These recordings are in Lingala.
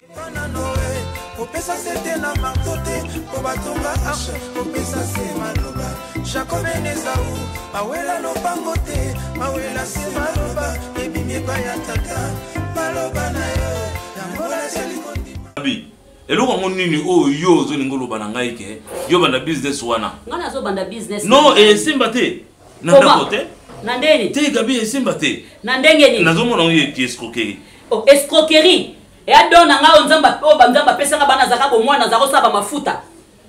Et là, on dit oh yo zo ningolo banangai ke yo banda business wana. Ngana zo banda business. Non et simbate. Nanda côté. Nandeni. Te gabi et simbate. Nandenge ni. Nazo mona ngi qui escroquerie. Oh escroquerie. Et adona nga onzamba o banzamba pesa nga bana zaka ko mwana zako saba mafuta.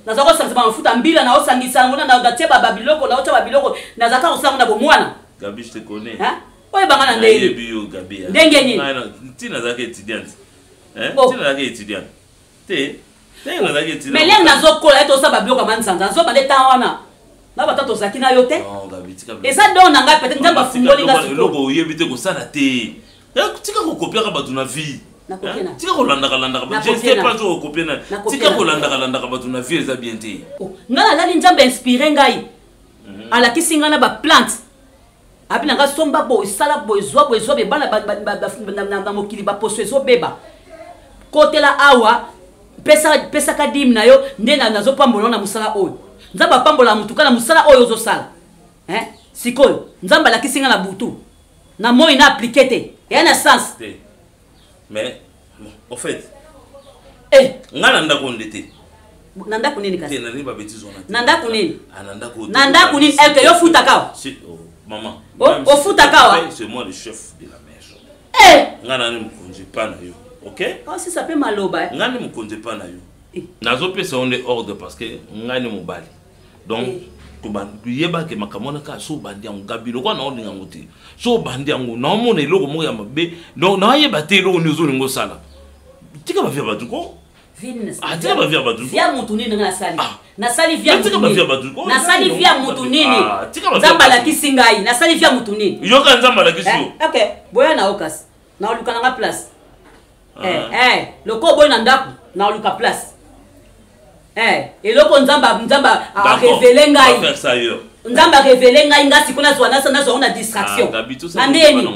Na zako saba mafuta mbila na osangisa ngona na datie baba biloko na ota babiloko na zaka ko saba na bo mwana. Gabi je te connais. Hein? Oye bangana ndenge. Bio Gabi. Ndenge ni. Non, tina zaka étudiante. Hein? Oh. Tina zaka étudiante. Mais les nazo kola to sa babloka manzanga zo bande tawana na batato sakina yote non Gabi tika et ça donne nga peut-être ngamba fungoli nga loko yebite ko sala te tika ko copier ka batu na vie tika ko landa ba je sais pas zo copier na tika ko landa ka batu na vie za bien te ngala la linjamba inspirer ngai ala kisinga na ba plante abina nga somba bo sala bo zo be bana na mokili ba poso zo beba côté la awa pesa kadim na yo ndena nazo pambola na musala oyo nzamba pambola mutuka na musala oyo zo sala sikoyo nzamba la kisinga na butu na moi na appliquer et na sens mais en fait ngana ndako ndete nanda kunini kasi nani ba bêtise on a nanda kunini nanda kunini elke yo futa kawa maman o futa kawa c'est moi le chef de la maison ngana ni mkonzi pana yo. Ok? Oh, si ça peut maloba. Ngani mukonze pa na yo. Nazo pesa onde ordre parce que ngani mobali. Donc to ban yeba ke makamona ka so bandi yango gabilo kwa na ordre yango te. So bandi yango na mona eloko mo ya mabe. Donc na yeba te eloko nyozo ngo sala. Tika ba via batuko? Ah, tika ba via batuko. Via mutu nini na sali. Na sali via mutu. Tika ba via batuko. Na sali via mutu nini. Nzamba la kisingai. Na sali via mutu nini. Yoka nzamba la kisu. Okay. Boya na okas. Na oluka na place. Le kobo na ndaku na oluka place. Eloko nzamba a révélé ngai. Nzamba révélé ngai ngasi kuna zwana sana zo na distraction. Nandeni.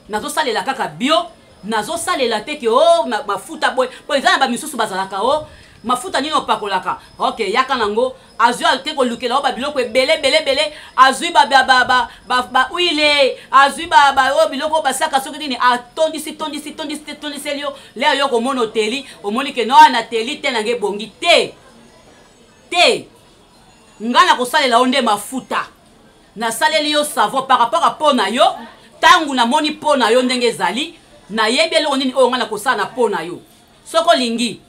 Nazo salela kaka bio, nazo salela te ke oh mafuta boy. Boy za ba misusu bazalaka oh mafuta nino pakolaka. OK, yaka nango azui te ko lukela ba biloko belé azui ba uile azui ba o biloko ba saka soki nini atondisi lio le yo ko mono teli o moni ke no na teli te nange bongi te ngana ko salela onde mafuta na saleli yo savon par rapport à pona yo tangu na moni pona yo ndenge zali na yebele onini o ngana ko sala na pona yo soko lingi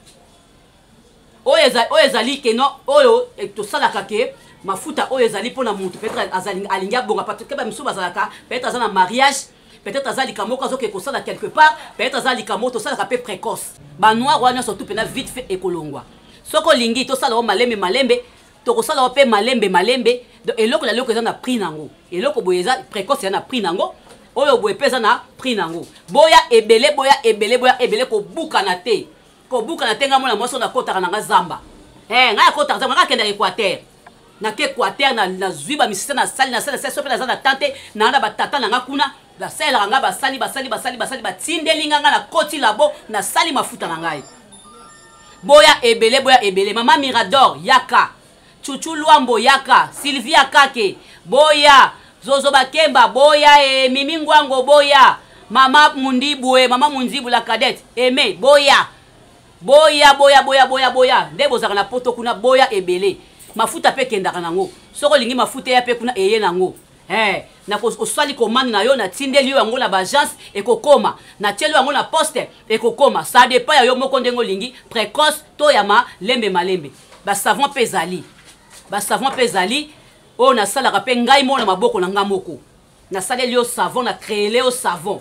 oyo ezali keno oyo to salaka ke mafuta oyo ezali pona mutu peut-être azali alinga bonga parce que ba misu bazalaka peut-être azana mariage peut-être azali kamoko azoke ko sala quelque part peut-être azali kamoto salaka peu précoce ba noir wana surtout pena vite fait ekolongwa soko lingi to sala o malembe to ko sala o pe malembe donc eloko la loko ezana prix nango eloko boyeza précoce yana prix nango oyo boye pesa na prix nango boya ebele ko buka na te ko buka na tenga mona moso na kota na zamba nga kota zamba nga kenda Équateur na ke Équateur na zuiba misisa na sali so pe na tante na ba tata na kuna ba sala nga ba sali batindelinga nga na koti labo na sali mafuta na ngai boya ebele mama Mirador yaka Chuchu Luambo yaka Sylvia Kake boya Zozo Bakemba boya Mimi Ngwango boya mama Mundibu la cadette Aimé boya ndebo zaka na poto kuna boya ebele mafuta pe kendaka nango soko lingi mafuta ya pe kuna eye nango na ko osali commande na yo na tindeli yo yango na ba agence ekokoma na tielo yango na poste ekokoma ça dépend ya yo moko ndengo lingi précoce to ya malembe ba savon pezali o na sala pe ngai mona maboko na ngamoko na saleli yo savon na créer yo savon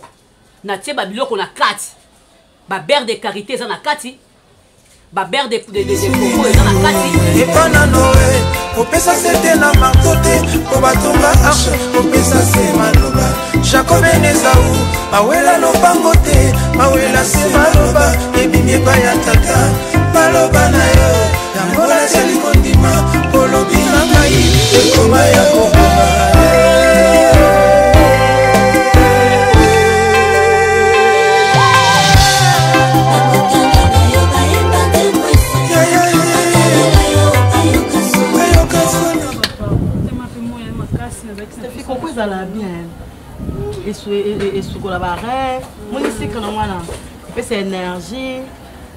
na tie ba biloko na kati ba beurre de karité za na kati ba beurre de coco za na kati epana noe opesa sete na martote po batonga arche opesa se maloba Jacob Enezau awela lopango te awela se maloba ebimie pa ya tata maloba na yo yango la seli kondima polobi na ngai ekoma ya kokoma Thank you. ezala bien esukola bare moni sika na wana epesa énergie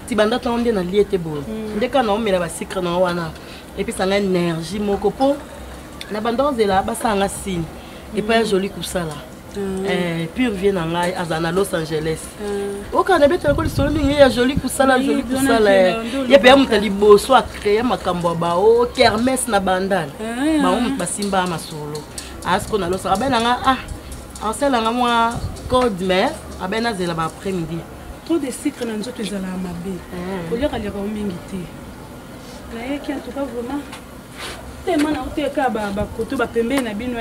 tibanda ntango nde nalie ete boye nde kaka naomela basikre na wana epesanga énergie moko mpo na banda ozela basalanga signe epai ya joli kosala pur vie na ngai aza na Los Angeles okana betela ko lisolo ndenge ya joli kosala ye mpe ya moto ya liboso acreye makambo ya bao kermese na bandala bango moto basimba masolo asiko na losa abenanga asalanga mwa code mais abena zela ba après midi trop de sucre na nzoto ezala mabe oliaka liaka mingi te nayeki en tout cas vraiment tellement na oteka bakoto bapembeni na bino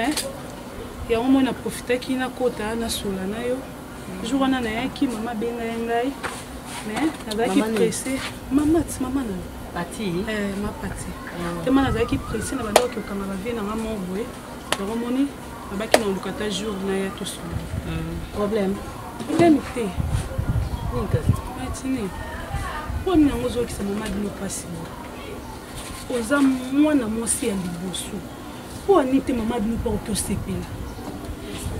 yango moi na profitaki na kota na sola na yo jour wana nayaki mama benga ya ngai mais nazalaki pressé mama na pati ma pati tellement nazalaki pressé na bandako kokanga bavie nanga mo boye yango moni nabaki na olukata jour na ya tosola problème te matini poni yango ozokisa mama bino mpasi oza mwana mwasi ya liboso mpo ani te mama bino mpo otosepela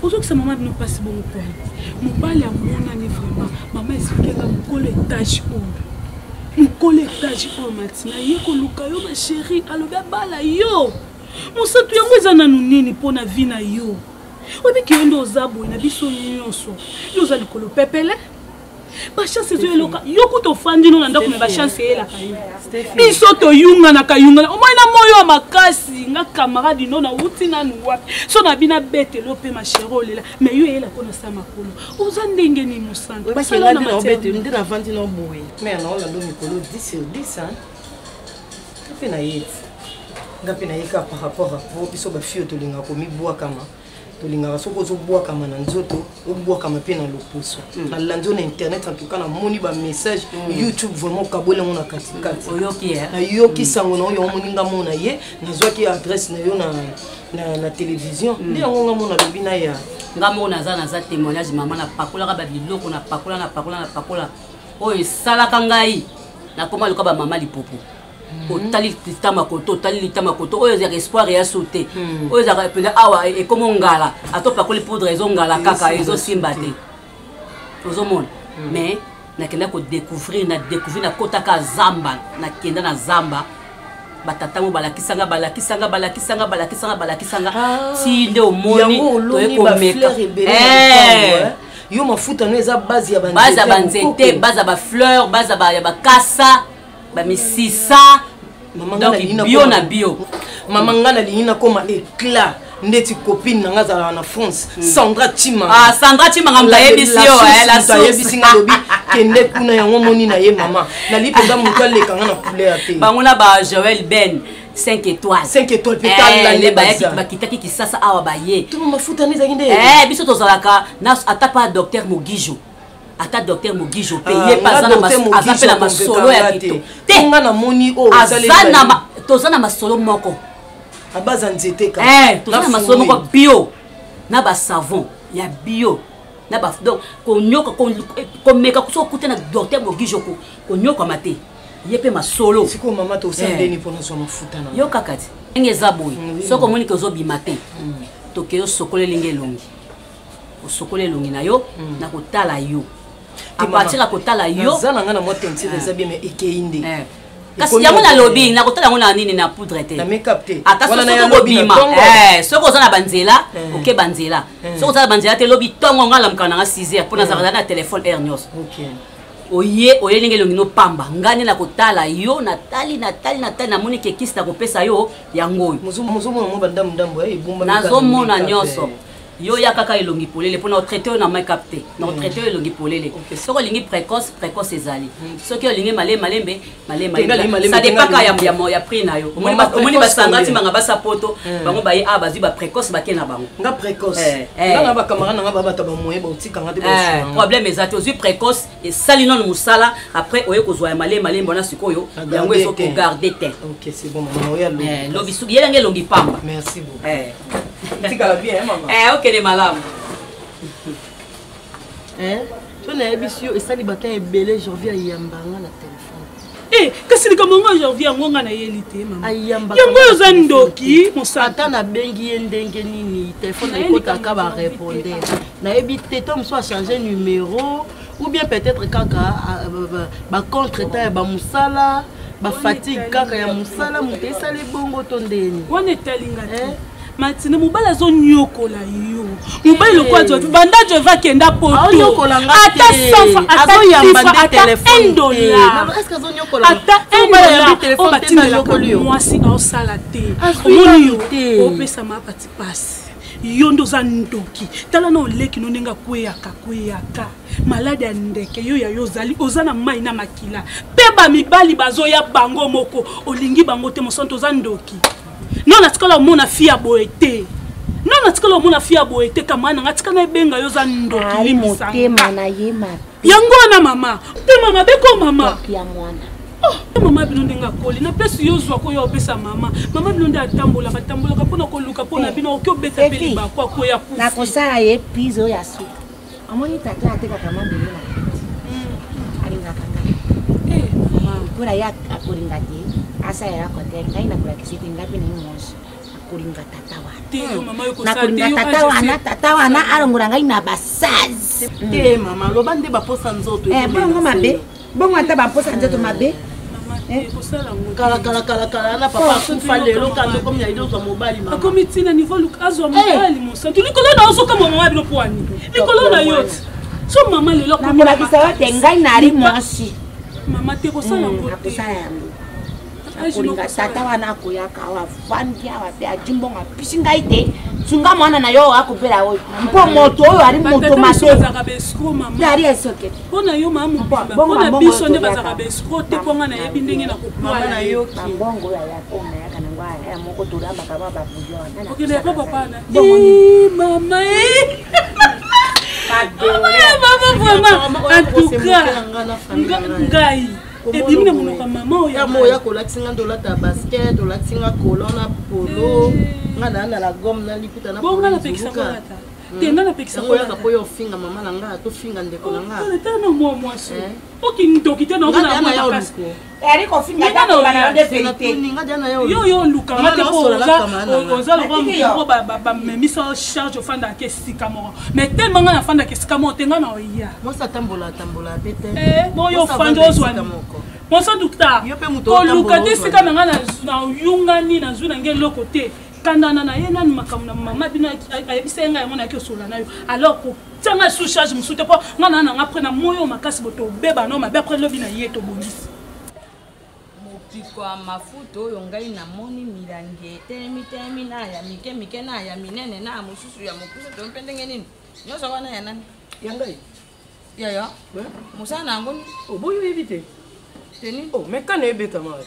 ozokisa mama bino mpasi bongo poni mobali amonani vraiment mama esikenga mokolo etage oyo matina ye koluka yo basheri alobi abala yo mosato yango eza nanu nini mpo na vi na yo obiki yo nde oza boye na biso nyonso yo oza likolo pepele bachance ezoyeloka yo kuta ofandi no na ndako na bachance eyelaka yo biso toyunganaka omoi na moyo ya makasi nga camarade no na wuti nanu wapi so na bina betelo mpe mashero olela mais yo eyela mpo na sa makolo oza ndenge ni mosantu nde navandi no boye mais naolando mikolo 10 sur 10 mpe na yeti nga mpe nayeka par rapport a po biso bafio tolingaka komibwakama tolingaka soki ozobwakama na nzoto obwakama mpe na loposo nalandi na internet en tout cas namoni bamessage youtube vraiment okabwelango na katikati nayoki sango na oyo omoninga mona ye nazwaki adresse na yo na télévision nde yango nga mona lobi na ya nga moko naza témoignage mama napakolaka babiloko napakola oyo esalaka ngai nakoma luka bamama lipopo otali litama koto oyo ezaka espoir ya sauté oyo ezaka pele awa ekomo ngala atopakoli poudre ezongala kaka ezosimba te ozomona mais nakenda kodécouvrir nakotaka zamba nakenda na zamba batatango balakisanga ti nde omoni toyekomeka yo mafuta no eza base ya banzete base ya bafleur base ya bakasa bamisisa bio na bio mama nga nalingi nakoma éclat ndeti copine nanga azalaka na France Sandra Chima nga mutayebisi yo ayebisi nga lobi kende kuna yango moni na ye mama nali mpenza moto alekanga na couleur te bango na ba Joël Ben 5 étoiles peut-être bakitaki kisasa awa baye to mafuta nezaki nde biso tozalaka ata pa docteur Mogijo ata docteur Mogijo pe ye pasana aza na masolo ya kito te nga na moni o toza na masolo moko abaza nzete ka toza na masolo moko bio na ba savon ya bio na ba donc konyoka komeka kusokuta na docteur Mogijo konyoka mate ye pe masolo siko mama to sendeni pona so mafuta na yo kakati ngeza boy soko moni ko zo bimate to ke yo sokole linge longi osokole longi na yo na kotala yo a partir ya kotala yo za nanga na moto ntire za bien mais ekeinde kasi yango na lobby na kotala yango na nini na poudre te na make-up te ata soko bima soko oza na banzela oke banzela soko oza na banzela te lobi tongo nga lamuka na 6h pona za na téléphone air nyos oye linge longi no pamba ngani na kotala yo natali na moni ke kisi na kopesa yo yango muzo mo bandambo ebumba nazomona nyonso yo ya kaka elongi polele pona traiter na make-up te na traiter elongi polele soko lingi précoce ezali soki olingi malembe ça dépend ka ya prix na yo omoni basangati manga basa poto bango baye bazwi ba précoce bakena bango nga précoce nga ba camarade nga bata ba moye ba utika nga te ba problème ezati ozwi précoce et sali non musala après oye kozwa malembe bona sikoyo yango ezo ko garder te OK c'est bon maman oya lobi sugi yelange longi pamba merci beaucoup tika la bien maman OK les malamu to na ebisi yo esali bata ebele janvier ayambanga na téléphone kasi likambo ngo janvier yango nga na yeli te mama yango oza ndoki mosala ata nabengi ye ndenge nini telefone ekotaka barépondeur nayebi te to mosu achange numéro ou bien peut-être kaka bacontretemps ya bamosala bafatigue kaka ya mosala moto esali bongo to ndeni wana etalinga te Matine mobala zo nyokola yo. Mobala lokwa jo banda jo va kenda poto. Nyokola nga ata safa ata yamba téléphone $1. Est-ce que zo nyokola? Ata $1 téléphone te na lokoli yo. Mwasi au salate. Omoni yo. Opesa ma pati passe. Yondo za ndoki. Tala na oleki no nenga kweyaka. Malade ya ndeke yo ya yozali ozana mai na makila. Peba mibali bazo ya bango moko. Olingi bango te mosonto za ndoki. Non natikala mona fia boete. Non natikala mona fia boete kamana ngatika na benga yo za ndoki limisa. Motema na yema. Yango na mama. Te mama beko mama. Ya mwana. Oh, mama bino ndenga koli na pesi yo zwa ko yo pesa mama. Mama bino nda tambola pona ko luka pona bino okyo beta peli ba ko ya kusi. Na kosala ye pizo ya su. Amoni tata ateka kama mbele na. Alinga kanga. Mama pura ya akolinga te. Asa ya kote ngai na kula kisiti ngapi ni mmoja. Akolinga tata wana. Na kulinga tata wana alongora ngai na basazi. Te mama lo bande ba posa nzoto. Bongo mabe. Bongo ata ba posa nzoto mabe. Kala na papa kufa lelo kando comme ya ido mobali mama. Akomiti na niveau lukazo mobali monsanto. Likolo na ozo kama mama bino poani. Likolo na yote. So mama lelo ko na bisawa te ngai na ri mwasi. Mama te ko sala ngo. Aposala yango. Akolinga tata wana akoyaka avandi awa pe ajimbonga pisi ngai te sunga mwana na yo akopela oyo mpo moto oyo ari moto mabe yari esoke pona yo mama pona biso nde bazaka bescro te ponga na yebi ndenge na kopala na yo mbongo ya yakona yakana ngwa ya moko tulamba kaba babujona okende papa pana mama mama en tout cas ngai ebimina monoka mama ya moya kolaksinga ndolata basket olaksinga kolona polo nga na la gomme na liputa na bonga na pekisa kolata tenda na pekisa kolata ko yo finga mama na nga to finga ndeko na nga kolata na mo mwaso okindoki te na ngana mo kasko eri ko finga ta ko bana de vérité nga jana yo luka mate ko oza lo ba memisa charge ofanda ke sikamo mais tellement nga na fanda ke sikamo tenga na oya moi ça tambola bete bon yo fanda ozwani mon sang docteur ko luka te sikana nga na yungani na zuna ngelo côté kandana na ye nani makamuna mama bino ayebisenga yango na kiosola na yo alors ko tanga sous charge musute po ngana na après na moyo makasi boto beba no mabe après lobi na ye to bongisi kwa mafuta oyo ngai na moni milange temi na ya mike na ya minene na mususu ya mokusa to mpendenge nini nyoso wana ya nani ya ngai ya musana ngoni oboyo yebite teni mais kana ebeta mara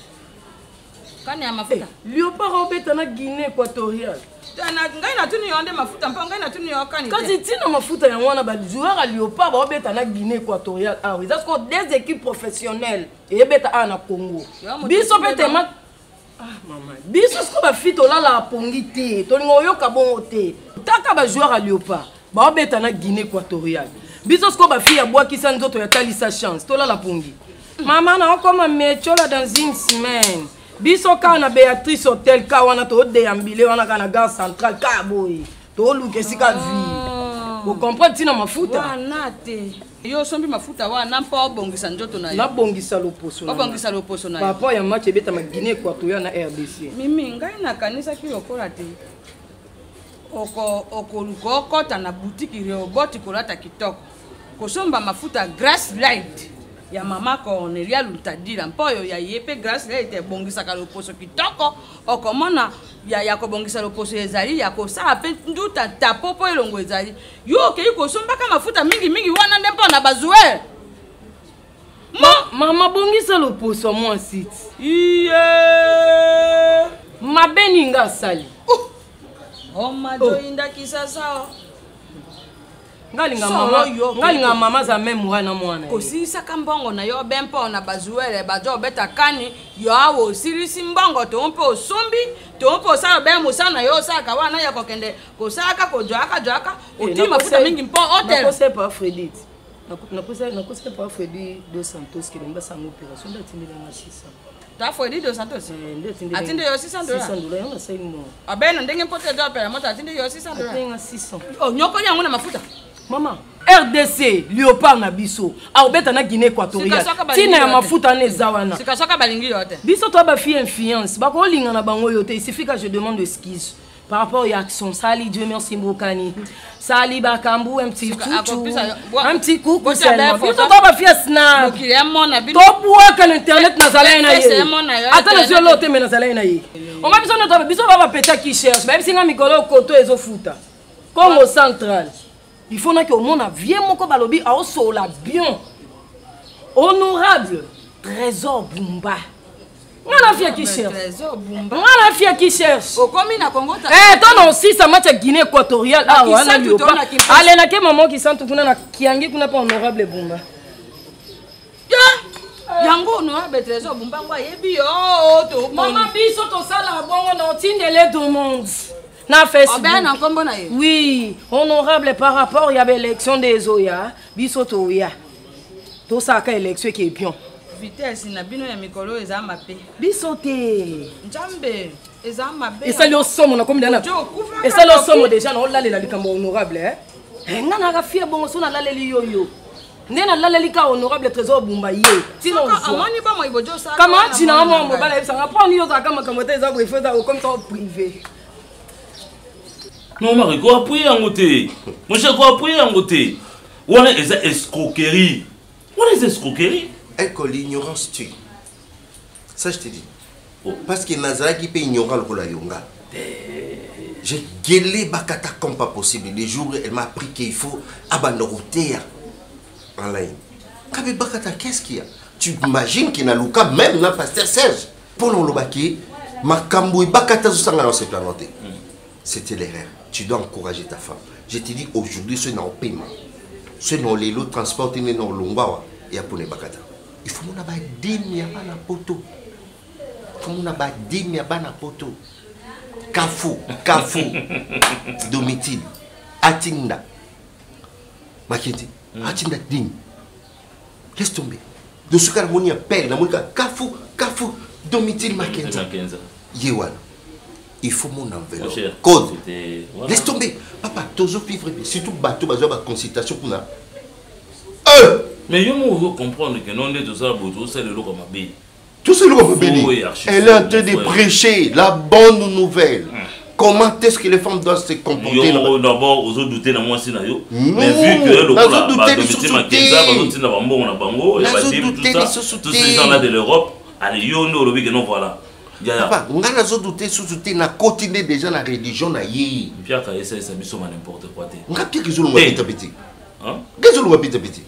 kana ya mafuta Léopard obeta na Guinée équatoriale tena ngai na tuni yonde mafuta mpa ngai na tuni yokani kasi tina mafuta ya wana ba joueur à Léopard obeta na Guinée équatoriale ah oui parce que des équipes professionnelles et beta na Congo biso betema maman biso sko ba fito la la pongi te to lingo yoka bon te taka ba joueur à Léopard ba obeta na Guinée équatoriale biso sko ba fille ya bois qui sa nzoto ya talisa chance to la la pongi maman na okoma mechola dans une semaine biso kana Béatrice Hotel ka wana to deambile wana kana gare centrale ka boy to lukesika vie vous comprenez tina mafuta wana te yo sombi mafuta wana mpa obongisa njoto na yo na bongisa loposo na obongisa loposo na yo papa ya match ebeta ma Guinée équatoriale na RDC mimi ngai na kanisa ki okola te okoluka okota na boutique Rehoboth kolata kitoko kosomba mafuta Grace Light ya mama Cornelia Lutadila mpoyo ya yepe Grace Light ebongisa ka loposo kitoko okomona ya kobongisa loposo ezali ya kosala pe nduta tapopo elongo ezali yo ke ikosomba ka mafuta mingi wana ndempo na bazuel mama bongisa loposo moi site iye mabeni nga sali majoinda kisasa ngalinga mama za même mwana mwana kosisa ka mbongo na yo bempo na bazuele bajo beta kani yo awo sirisi mbongo to mpo osombi to mpo sala be musana yo saka wana ya kokende kosaka kojoaka otima futa mingi mpo hotel ko c'est pas Fredit nakosaka pa Freddy Dos Santos qui m'a sans opération d'attendre na 600. Ta Freddy Dos Santos. Attendre yo 600 dollars. 600 dollars on a ça mo. Abena ndenge pote do apela moto attendre yo 600 dollars. Attendre 600. Oh nyoko yango na mafuta. Maman, RDC, Léopard na biso, aobeta na Guinée équatoriale. Tina ya mafuta na ezawana. Sikasoka balingi yote. Biso to ba fille influence, ba ko linga na bango yote, il suffit que je demande excuse par rapport à action. Sali Dieu merci Mbokani. Sali Bakambu un petit coucou seulement. Biso to ba fille snap. To bois que l'internet na zala na ye. Attends na zo lote mais na zala na ye. On va besoin de biso ba peta qui cherche, même si nga mikolo koto ezo futa. Congo central. Il faut que au monde vieux moko balobi a osola bien. Honorable Trésor Bumba. On a fille qui cherche. Trésor Bumba. On a fille qui cherche. Au commune à Congo. Eh, toi non si ça match Guinée équatoriale. Ah ouais, na yo. Allez na ke maman qui sent tout na kiangi kuna pas honorable Bumba. Yango honorable Trésor Bumba ngwa yebi yo to. Maman biso to sala bongo na tindele tout le monde. Na Facebook. Oui, honorable par rapport à l'élection des Oya, bisoto ya. Tout ça ka élection qui est bien. Vitesse na bino ya mikolo eza mape. Bisoté. Njambe eza mabe. Et ça le somme na comme dana. Et ça le somme déjà na olale la likambo honorable hein. Ngana ka fie bongo so na laleli yoyo. Ndena laleli ka honorable Trésor Bumba ye. Tino zo. Amani ba mo ibojo sa. Comment tu na mo bala ça prendre yo za kama kamota eza bo ifeza comme ça privé. Non, Marie, quoi appuyer en côté? Mon cher, quoi appuyer en côté? On est des escroqueries. On est des escroqueries. Que l'ignorance tue. Ça, je te dis. Parce que Nazara qui peut ignorer le rôle à Yonga. J'ai gueulé Bakata comme pas possible. Les jours où elle m'a appris qu'il faut abandonner en ligne. Kabe Bakata, qu'est-ce qu'il y a? Tu imagines qu'il y a Luka, même dans Pasteur Serge. Pour l'Olobaki, Makamboui Bakata Zousanga s'est planté. C'était l'erreur. Tu dois encourager ta femme. Je te dis aujourd'hui, ceux dans le paiement, ceux dans les lots transportés dans le Lombawa et à Pone Bakata. Il faut que tu aies 10 000 na poto. Il faut que tu aies 10 000 na poto. Kafou, Domitille, Atinda. Makiti, Atinda Ding. Laisse tomber. De ce cas, on y appelle, Kafou, Domitille Makenza. Yewan. Il faut mon enveloppe. Code. Laisse tomber. Papa, toujours vivre. Surtout bateau, bateau, consultation pour nous. Mais je veux comprendre que non, tout ça, c'est le lot comme un bé. Tout ça, le comme un bé. Elle est en train de prêcher la bonne nouvelle. Comment est-ce que les femmes doivent se comporter? D'abord, aux autres douter dans moi, c'est naïo. Mais vu que le lot, tous ces gens-là de l'Europe, allez, yo, nous, le week-end, voilà. Papa, on a douté sous-douté na continuer déjà la religion na yé. Pierre ka essaie ça biso n'importe quoi té. On a pire que zolo petit petit. Hein? Que zolo petit petit.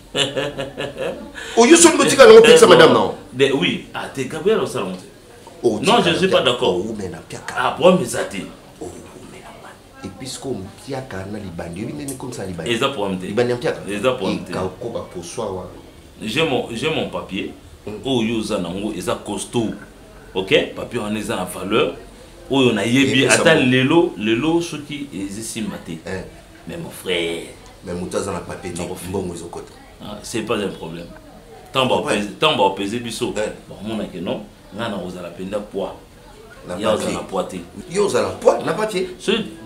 Oh, you sont petit quand on pique ça madame non. Oui, ah t'es Gabriel au salon. Non, je suis pas d'accord. Oh, mais na Pierre. Ah, pour mes athées. Oh, mais et puisqu'on Pierre na libandi, il est comme ça libandi. Exact pour me. Libandi Pierre. Exact pour me. J'ai mon papier. Oh, you za nango, exact costaud. Ok, papier en est en valeur. Oh, on a yébi. Attends, l'élo, ce qui est ici maté. Mais mon frère. Mais mon tas en a papier. C'est pas un problème. Tant va peser biso. Bon, mon a que non. On a la peine de poids. Il y a la poité. Il y a la poids, n'a pas pied.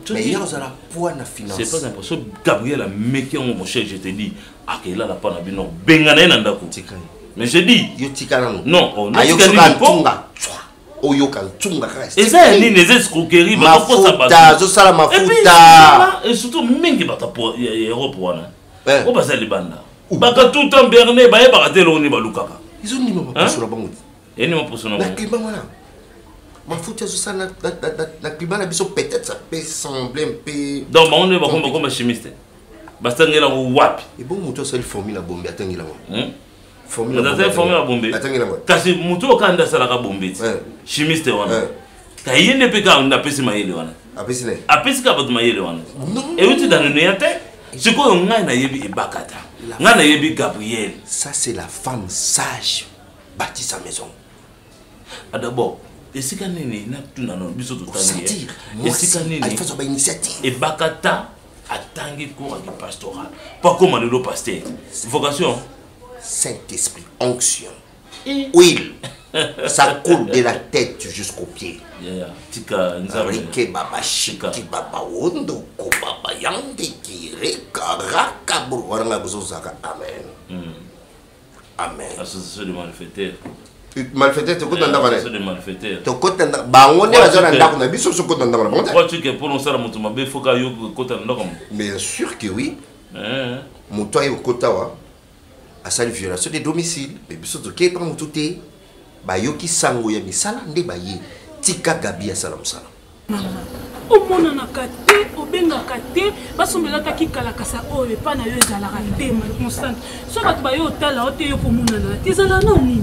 Mais il y a la poids, n'a finance. C'est pas impossible. Gabriel a méqué mon cher, je te dis. Ah, qu'il a la panne à bino. Bengané n'a pas. Mais je dis. Non, on a et ça, il y a des escroqueries. Et surtout, même qui va t'apporter Europe. On va se les banda. Baka tout en berné, bah, baraté l'oni balukaka. Ils ont ni mon pas sur la banque. Et ni mon pour son nom. Ma faute, ça, la climat, peut-être ça peut sembler un peu. Donc, on est comme un chimiste. Basta ngela wapi. Et bon, moto, c'est le formule à bomber. Attends, formule à bomber. Kasi muto kanda salaka bomber. Chimiste wana. Ka yende peka on apesi mayele wana. Apesi ka batu mayele wana. Et uti dans le yate. C'est quoi on a na yebi ibakata. Nga na yebi Gabriel. Ça c'est la femme sage bâtit sa maison. D'abord, et si kanene na tuna non biso to tani. Et si kanene il faut sa initiative. Ibakata atangi cours du pastoral. Pas comme le pasteur. Vocation. Saint-Esprit, onction, huile. Ça coule de la tête jusqu'aux pieds. Rike baba shiki baba wondo ko baba yande kireka rakabur waranga buzozaka. Amen. Amen. Association de malfaiteurs. Malfaiteurs, tu connais pas. Association de malfaiteurs. Tu connais pas. Bango ne bazona ndako na biso soko tanda na bonta. Crois-tu que pour nous ça mutu mabe foka yo kota ndako? Bien sûr que oui. Mutu ayo kota wa. Asali violation de domicile. Mais biso to ke pa mutu te. Bayoki sango ya misala nde baye tika gabi ya salam salam. Omona na kate obenga kate basombela taki kala kasa oyo pa na yo ezala ka tema constant so bato bayo tala ote yo komona na tizala na nini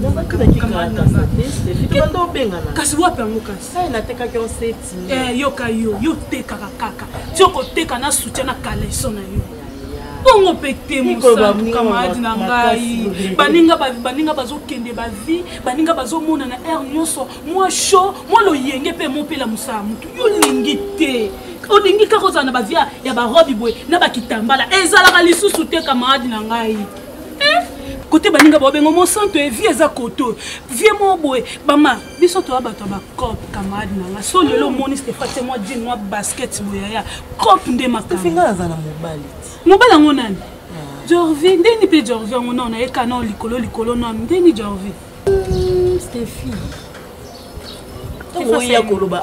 kasi wapi yango kasi na teka ki on seti yo kayo yo teka kaka tioko teka na soutien na kala iso na yo bongo pete mosantu camarade na ngai baninga bazokende bavi baninga bazomona na air nyonso mwa chaud mwa loyenge mpe mopela mosala mutu yo lingi te olingi kaka ozala na bavia ya barobi boye na bakitambala ezalaka lisusu te camarade na ngai kote baninga babengo mosantu evie eza koto vie mo boye bama biso toya bato ya bacope camarade na ngai so lelo omoni stefate mwa jean mwa basket boye ya cope nde makambo aza na mobali mobali yango nani Jorvi ndeni mpe Jorvi yango na oyeka na likolo nani ndeni Jorvi Stéphie oya koloba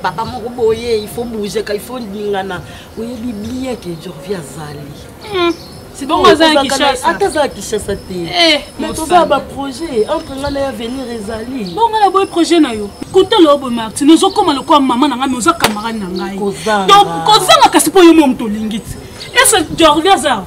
papa moko boye il faut bouger il faut ningana oyebi bien que Jorvi azali c'est bon azali Kishasa ataza Kishasa te mais toza ba projet entre ngana ya venir ezali bon ngana boy projet na yo kote lobo Martin ozokoma lokwa mama na ngai mais oza camarade na ngai donc kozanga kasi po yo moto lingiti est-ce Jorvi azali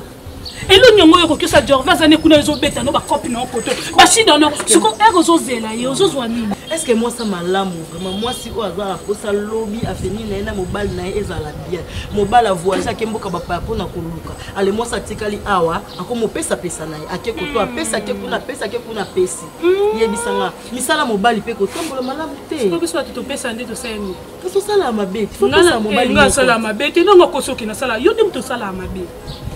elo nyongo yo kokisa Jorvi azane kuna ezobeta no ba copie na koto ba shida no siko ezozela ye ozozwa nini est-ce que moi ça malamu vraiment moi si o azala kosa lobby afeni na ena mobile na ezala bien mobile a voyager ke mboka ba papa na koluka ale moi ça tikali awa akomo pesa na ye ake koto apesa ke kuna pesi yebisanga misala mobile pe ko tombola malamu te siko biso to pesa nde to semi to sala mabe faut pesa mobile nga sala mabe te ndongo kosoki na sala yo ndi mto sala mabe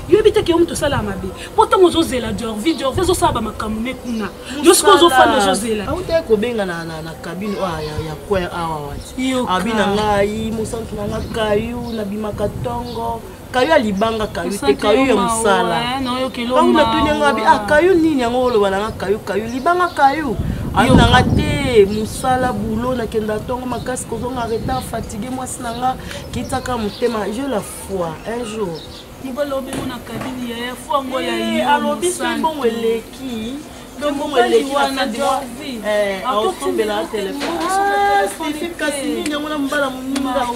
yo bite ke mtu sala mabe poto mozozela Jorvi zo ba makamune kuna yo siko zo fanda zozela auta ko benga na cabine ya kwa awa wati abina ngai musantu na kayu na bimakatongo kayu alibanga kayu te kayu ya musala no yo kilo ma tunenga bi kayu nini yango lo bana kayu libanga kayu abina ngate musala boulot na kenda tongo makasi ko zo ngareta fatigué moi sinanga kitaka mutema je la foi un jour Nibalobi mona kabini ya fuango ya yo alobi bongo eleki bongo eleki wana Jorvi autombela telefone Steve kasi nini yango na mbala muninga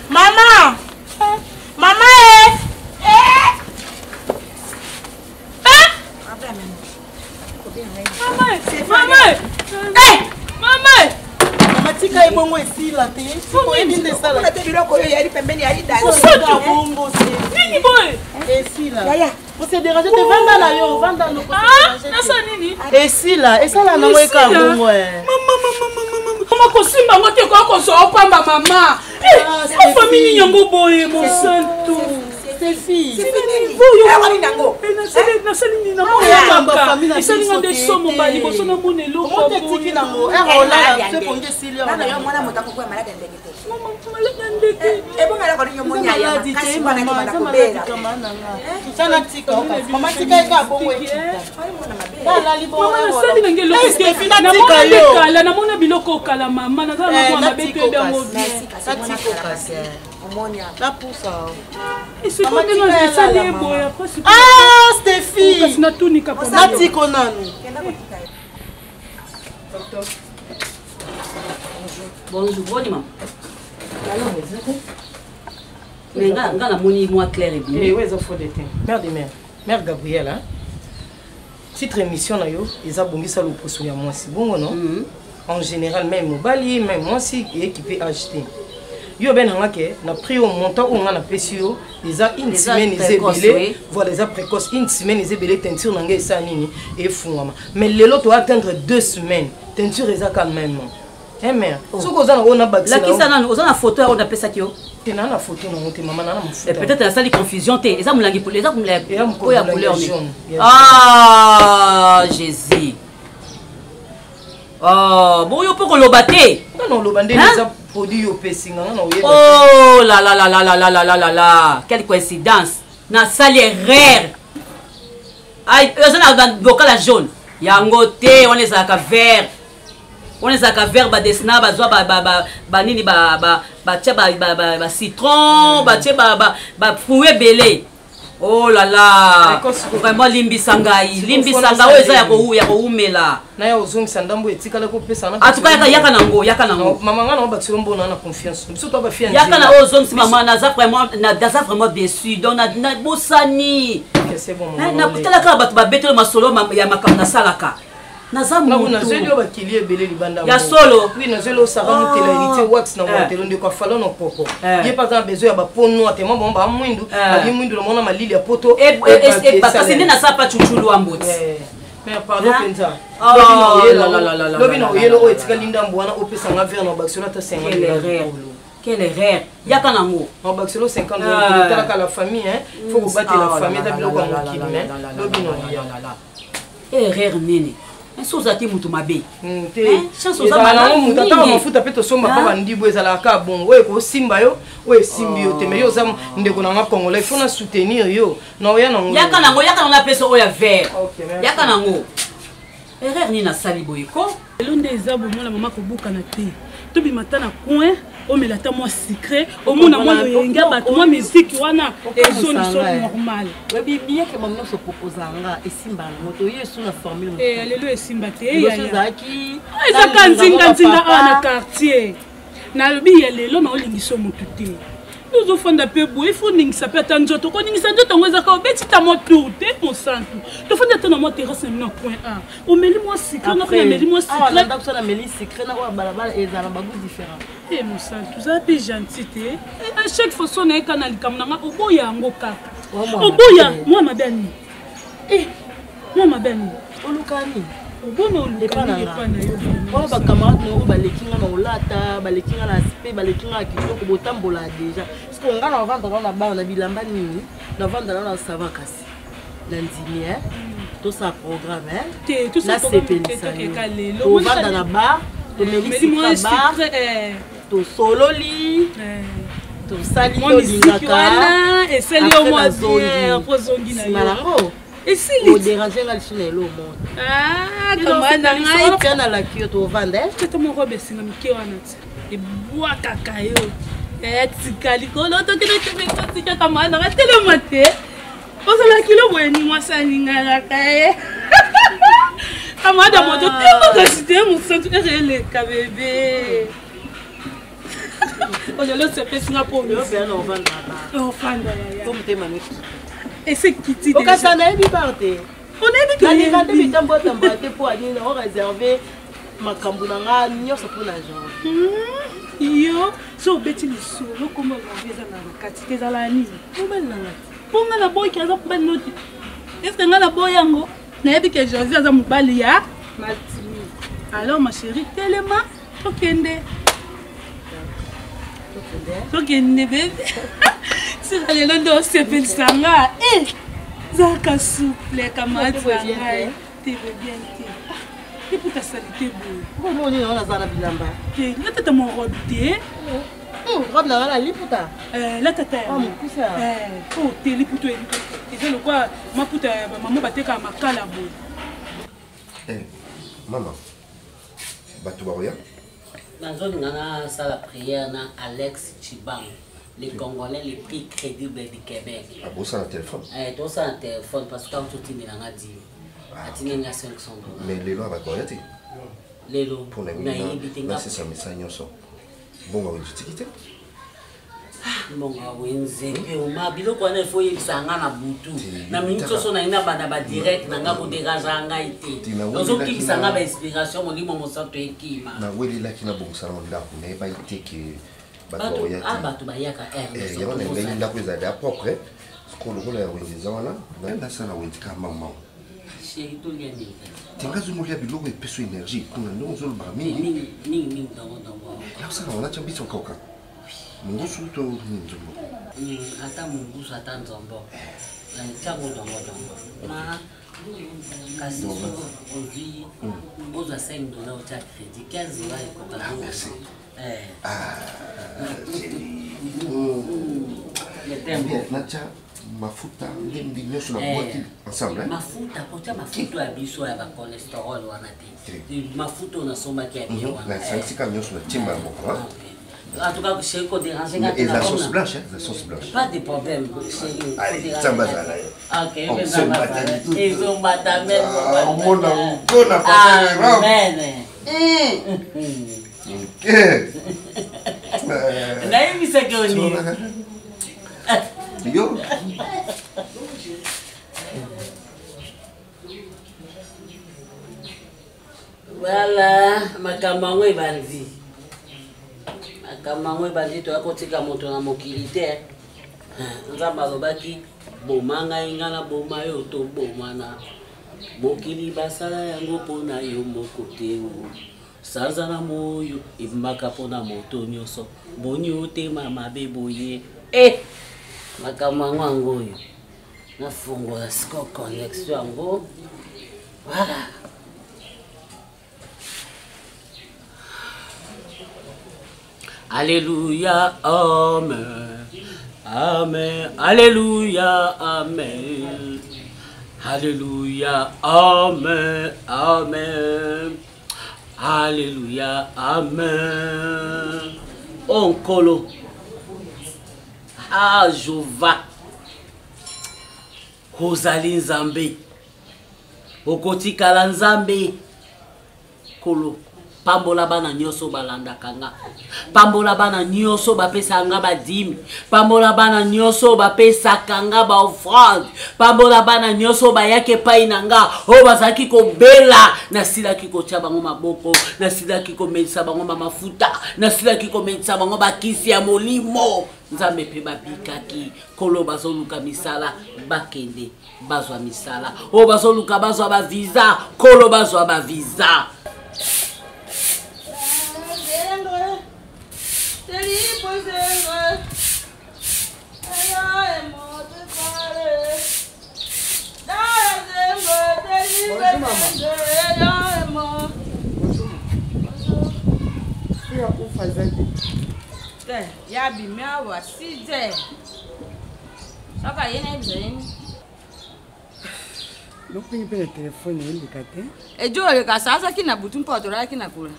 mama matika ebongo esila te oyebi sala te biloko oyo yali pembeni yali dala bongo nini boye esila ose déranger te vanda na yo vanda no nasa nini esila esala nango eka bongo mama kosimba ngo te kokozoa pamba mama famille yango boye mosantu Stéphie esalinga nde so mobali boso na mona eloko nasalinga namona biloko okala mama nazala mabe to ebango Stéphie natiko nanu bonjour maman mais nga namoni moi clair et bien oui ça faut de temps mère Gabrielle hein titre émission na yo eza bongisa loposo ya mwasi bongo non en général même mobali même mwasi qui peut acheter yo ben ngake na prix au montant où on a payé yo déjà une semaine izebele voilà déjà précoce une semaine izebele teinture na ngai ça nini et fungama mais lelo to atteindre 2 semaines teinture eza quand même Eh mère, ce que vous avez on a bâti. La qui ça na, on a photo on a appelé ça kio. Tu n'as la photo non, tu maman na na photo. Peut-être la salle confusion té, ça mulangi pour les ça mulangi. Et am ko ya couleur jaune. Ah, Jésus. Oh, bon yo pour le bater. Non, le bandé les a produit au pessinga non. Oh là là là là là là là là là. Quelle coïncidence. Na salle rare. Aïe, on a un bocal jaune. Yango té, on est à vert. On est à vert ba desna ba zo ba nini ba citron, ba fruit belé. Oh là là. Vraiment limbi sangai o eza ya ko umela. Na ya ozongi sandambo etikala ko pesa na. En tout cas yaka nango. Maman ngana ba tsombo na confiance. Biso to ba fiance. Yaka na ozongi maman na za vraiment déçu. Donc na bosani. C'est bon. Na kutala ka ba beto masolo ya makamna salaka. Nazamu na zelo bakili ebele libanda ya solo oui na zelo ça va muter la wax na motelo ndiko falo no poko ye pas en besoin ya ba pono atema bon ba mwindu ba mwindu mona malili ya poto e parce que na sapa chuchulu amboti mais pardon penza lobi na yelo o etika linda mbwana opesa nga vers na baxola ta 50 quelle erreur yaka nango na baxola 50 € tala la famille hein faut battre la famille ta biloko na kili mais lobi na ya erreur nini Sozati mutu mabe. Chance ozama mutu ata mafuta pe to somba pa bandibo ezala ka bon. Oye ko simba yo, oye simbi yo te me yo zam ndeko na Congolais, il faut na soutenir yo. Na oya nango. Yaka na peso oya vert. Yaka nango. Erreur ni na sali boyeko. Elonde ezabo mona mama ko buka na te. To bi matana coin, o melata moi secret, o mona moi yenga ba moi musique wana ezoni so normal. Oui bien que maman se proposanga esimba moto yesu na formule. Lelo esimba te ya. Eza kanzinga ana quartier. Na lobi ya lelo na olingiso motu te. Nous offrons un peu il faut que ça peut être un jour. Quand on s'en doute, on va dire que tu as mon tour, mon sang. Tu fais des temps terrasse maintenant point A. On met moi secret, on a mis moi secret. On a d'abord la mêlée secret, on a balabala et ça va beaucoup différent. Eh mon sang, tout ça peu gentillité. À chaque fois on est canal comme na au boya ngoka. Au boya, moi ma belle. Eh, moi ma belle. Au lukani. Bono lekana on ba camarade no ba lekinga na olata ba lekinga na spe ba lekinga kitoko botambola déjà parce que on va vendre na ba na bilamba nini na vendre na sava kasi na ndimi tout ça programme tout ça on vendre na bar to melisi bar to sololi to sali yo lingaka et c'est le mois de pozongi na yo. Et si les déranger la chaîne le monde. Ah, comment on a na la kio to vendre. C'est mon robe c'est ngam ki wana. Et bois kakayo. Et tikali ko lo to kile te ko tika kama na tele mate. O sa la kilo bweni moi sa ninga kae. Kama da moto te ko cité mon centre relé ka bébé. On le se fait Singapore. Yo bien on vendre. On vendre. Comme te manu. Et c'est qui dit déjà. On a dit parté. On a dit que les vendeurs ils t'ont pas pour aller on réserver ma cambulanga nyoso pour l'argent. Yo, so beti ni solo comme on vient na quantité za la ni. Comment nanga? Ponga la boy qui a pas noti. Est-ce que nga la boy yango? Na ebi que Josie za mubali ya Martini. Alors ma chérie, tellement okende. Okende bébé. Si les londo se pensanga zaka souple camarade zanga te bien te et pour ta salité beau comment on est dans la bilamba te la tata mon robe te robe la liputa la tata mon cousin oh te liputo et je le quoi ma puta maman bateka makala beau maman batu baroya dans une salle de prière na Alex Chibang. Les Congolais les plus crédibles du Québec. Ah bon, ça un téléphone? Tout ça un téléphone parce que quand tout est là, dit. À 500 $. Mais les lois va quoi y les lois. Pour les là c'est ça mais ça n'y sont. Bon on va quitter. Bon oui c'est que on m'a bilo quoi il faut y sanga na butu. Na minto so na ina bana ba direct na ngabo déranger ngaité. Nous autres qui sanga ba inspiration mon limo mon santo ekima. Na weli la kina bon ça on là mais ba ité que batu bayaka yawa na ngai ndako ezali propre sikolo kola ya wendiza wana naenda sana wendi ka mama chéri to lia ni tenga zo molia biloko epeso énergie kuna ndo zo ba mingi dongo là ça on a chambi son coca mungu su to nzombo ata mungu su ata nzombo na chango dongo ma kasi aujourd'hui aux à 5 dollars au crédit 15 dollars et compagnie. Ah merci. Nacha mafuta ndio nyoso na boîte ensemble mafuta pocha mafuta ya biso ya ba cholesterol wana te mafuta unasoma kia bio na sisi kama nyoso na chimba moko en tout cas chez ko déranger et la sauce blanche la sauce blanche pas de problème chez allez ça va là OK mais ça va ils ont madame mon amour na pas amen na hivi sasa ni yo voilà makambo ebandi to akotika moto na mokili te nzambe alobaki boma ngai nga na boma yo to boma na mokili basala yango mpona yo moko te sanza na moyo ebimaka mpona moto nyonso boni otema mabe boye makambo yango oyo nafungola siko connexion yango voilà. Alléluia, amen, amen, alléluia, amen, alléluia, amen, amen, alléluia, amen. Onkolo, Jova, Ozali Nzambe, okotikala Nzambe, kolo. Pambola bana nyoso balanda kanga. Pambola bana nyoso bapesa nga badimi. Pambola bana nyoso bapesa kanga ba offrande. Pambola bana nyoso bayake pai nanga. O bazaki ko bela na sila kiko chaba ngo maboko, na sila kiko medisa bango mafuta, na sila kiko medisa bango bakisi ya molimo. Nzambe pe babikaki kolo bazoluka misala bakende bazwa misala. O bazoluka bazwa ba visa, kolo bazwa ba visa. Ya bimia wa sije. Saka yene bizeni. Lokuni pele telefone ile kate. Ejo le ka sasa kina butu mpoto ra kina kula.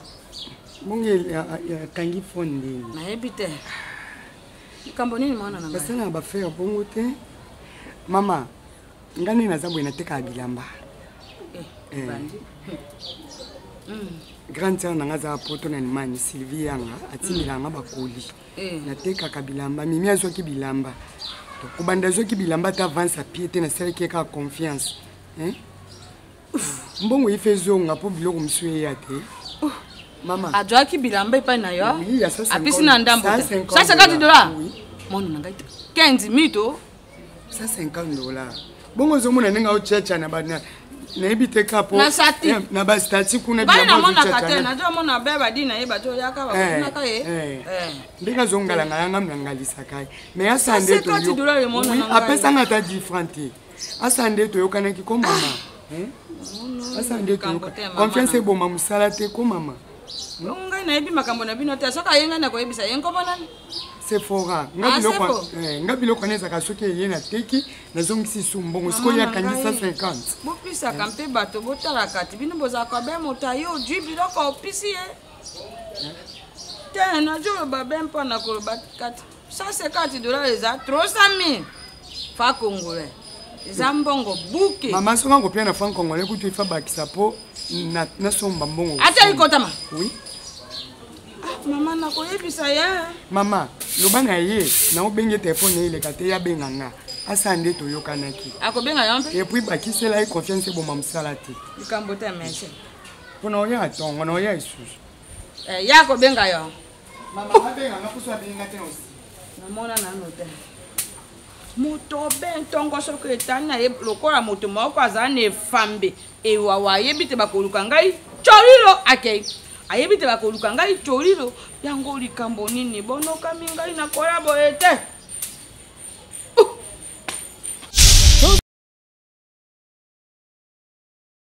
Mungi ya kangi phone ndi. Na ebite. Kambo nini maana na. Basana ba faire bongo te. Mama, ngani na zambo inateka bilamba. Bandi. Grand sœur nanga za poto na nimani Sylvie yanga atimila nga bakoli. Nateka kabilamba mimi azoki bilamba. To kubanda zoki bilamba ta avance à pied te na sele ka confiance. Mbongo ifezo nga po biloko msuye ya te. Mama. Adwaki bilamba pa na yo. Oui, ya sasa. Apisi na ndambo. Sasa $50. Oui. Mono nanga 15 mito. Ça $50. Bongo zo mona nenga o checha na bana. Na ebite kapo. Na sati. Na ba stati kuna bilamba. Bana mona katena, jo mona beba dina yeba to yaka ba kuna ka Ndika zongala nganga mnangalisa kai. Mais asande to yo. Apesa na ta different. Asande to yo kana ki ko mama. Asande to yo. Confiance bo mama musala te ko mama. Ngai na ebi makambo na bino te soka yenga na ko ebisa yenko bonani. C'est fora. Ngabilo koneza ka soki yena teki na zongisi sumbongo siko ya kanisa 50. Bopisa kampe bato botala kati bino boza ko be motayo du biloko opisi te na jo ba ben pa na ko ba kati $150 eza $300,000 fa congolais zambongo buke mama songa ko pia na franc congolais kutu ifa bakisa po na somba mbongo ata ikotama oui. Mama na ko yebisa ya mama lobana ye na obenge telefone ile kate ya benganga asande to yokanaki akobenga yampe et puis bakisela confiance bo mamsala te ikambo te mense pona oya atongo na oya isusu ya kobenga yo mama abenga na kuswa benga te osi namona na note moto ben tongo soki etani na ye lokola moto moko azala na efambe ewawa ayebi te bakoluka ngai tsolilo akei ayebi te bakoluka ngai tsolilo yango likambo nini bonokami ngai nakola boye te